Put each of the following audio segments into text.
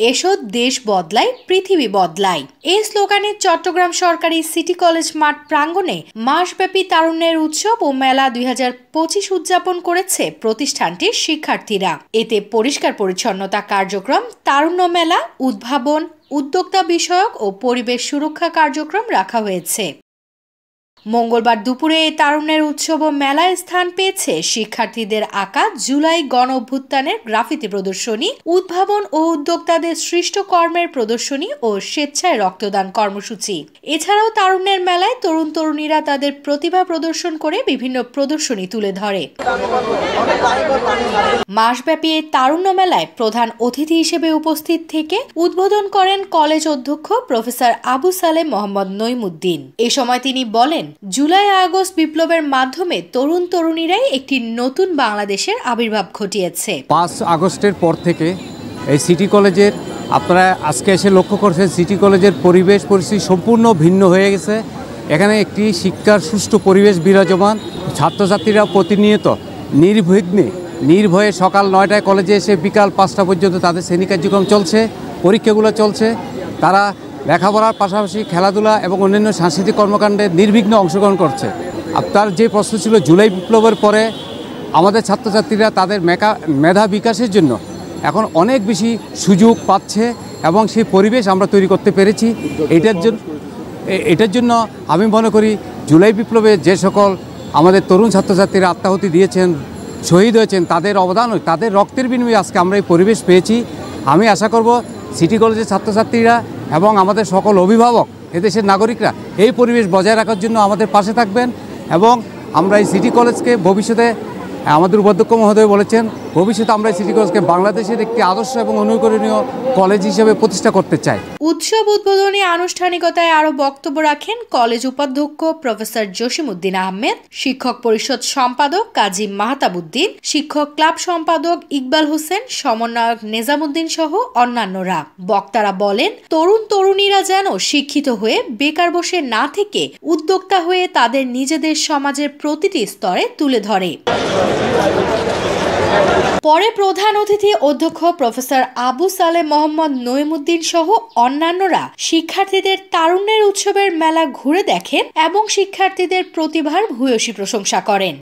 এসো দেশ বদলায় পৃথিবী বদলায়। এই স্লোগানে চট্টগ্রাম সরকারি সিটি কলেজ মাঠ প্রাঙ্গণে মাসব্যাপী তারুণ্যের উৎসব ও মেলা 2025 উদযাপন করেছে প্রতিষ্ঠানটির শিক্ষার্থীরা। এতে পরিষ্কার পরিচ্ছন্নতা কার্যক্রম, তারুণ্য মেলা, উদ্ভাবন, উদ্যোক্তা বিষয়ক ও পরিবেশ সুরক্ষা কার্যক্রম রাখা হয়েছে। মঙ্গলবার দুপুরে এই তারুণ্যের উৎসব ও মেলায় স্থান পেয়েছে শিক্ষার্থীদের আঁকা জুলাই গণ অভ্যুত্থানের গ্রাফিতি প্রদর্শনী, উদ্ভাবন ও উদ্যোক্তাদের সৃষ্ট কর্মের প্রদর্শনী ও স্বেচ্ছায় রক্তদান কর্মসূচি। এছাড়াও তারুণ্যের মেলায় তরুণ তরুণীরা তাদের প্রতিভা প্রদর্শন করে বিভিন্ন প্রদর্শনী তুলে ধরে। মাসব্যাপী এই তারুণ্য মেলায় প্রধান অতিথি হিসেবে উপস্থিত থেকে উদ্বোধন করেন কলেজ অধ্যক্ষ প্রফেসর আবু সালেহ মোহাম্মদ নইমুদ্দিন। এ সময় তিনি বলেন, জুলাই আগস্ট বিপ্লবের মাধ্যমে তরুণ তরুণীরাই একটি নতুন বাংলাদেশের আবির্ভাব ঘটিয়েছে। 5 আগস্টের পর থেকে এই সিটি কলেজের আপনারা আজকে এসে লক্ষ্য করছেন, সিটি কলেজের পরিবেশ পরিস্থিতি সম্পূর্ণ ভিন্ন হয়ে গেছে। এখানে একটি শিক্ষার সুষ্ঠু পরিবেশ বিরাজমান। ছাত্রছাত্রীরা প্রতিনিয়ত নির্ভয়ে সকাল 9টায় কলেজে এসে বিকাল 5টা পর্যন্ত তাদের শ্রেণী কার্যক্রম চলছে, পরীক্ষাগুলো চলছে। তারা লেখাপড়ার পাশাপাশি খেলাধুলা এবং অন্যান্য সাংস্কৃতিক কর্মকাণ্ডে নির্বিঘ্নে অংশগ্রহণ করছে। আপনার যে প্রশ্ন ছিল, জুলাই বিপ্লবের পরে আমাদের ছাত্রছাত্রীরা তাদের মেধা বিকাশের জন্য এখন অনেক বেশি সুযোগ পাচ্ছে এবং সেই পরিবেশ আমরা তৈরি করতে পেরেছি। এটার জন্য আমি মনে করি জুলাই বিপ্লবে যে সকল আমাদের তরুণ ছাত্রছাত্রীরা আত্মাহুতি দিয়েছেন, শহীদ হয়েছেন, তাদের অবদান, তাদের রক্তের বিনিময়ে আজকে আমরা এই পরিবেশ পেয়েছি। আমি আশা করব সিটি কলেজের ছাত্রছাত্রীরা এবং আমাদের সকল অভিভাবক, এদেশের নাগরিকরা এই পরিবেশ বজায় রাখার জন্য আমাদের পাশে থাকবেন এবং আমরা এই সিটি কলেজকে ভবিষ্যতে, আমাদের উপাধ্যক্ষ মহোদয় বলেছেন, ভবিষ্যতে আমরা এই সিটি কলেজকে বাংলাদেশের একটি আদর্শ এবং অনুকরণীয় কলেজ হিসেবে প্রতিষ্ঠা করতে চাই। উৎসব উদ্বোধনী আনুষ্ঠানিকতায় আরও বক্তব্য রাখেন কলেজ উপাধ্যক্ষ প্রফেসর জসিমউদ্দিন আহমেদ, শিক্ষক পরিষদ সম্পাদক কাজী মাহতাবউদ্দিন, শিক্ষক ক্লাব সম্পাদক ইকবাল হোসেন, সমন্বয়ক নেজামউদ্দিন সহ অন্যান্যরা। বক্তারা বলেন, তরুণ তরুণীরা যেন শিক্ষিত হয়ে বেকার বসে না থেকে উদ্যোক্তা হয়ে তাদের নিজেদের সমাজের প্রতিটি স্তরে তুলে ধরে। পরে প্রধান অতিথি অধ্যক্ষ প্রফেসর আবু সালেহ মোহাম্মদ নইমুদ্দিন সহ অন্যান্যরা শিক্ষার্থীদের তারুণ্যের উৎসবের মেলা ঘুরে দেখেন এবং শিক্ষার্থীদের প্রতিভার ভূয়সী প্রশংসা করেন।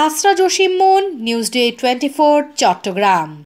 Asra Jasim Mun, news day 24, Chittagong.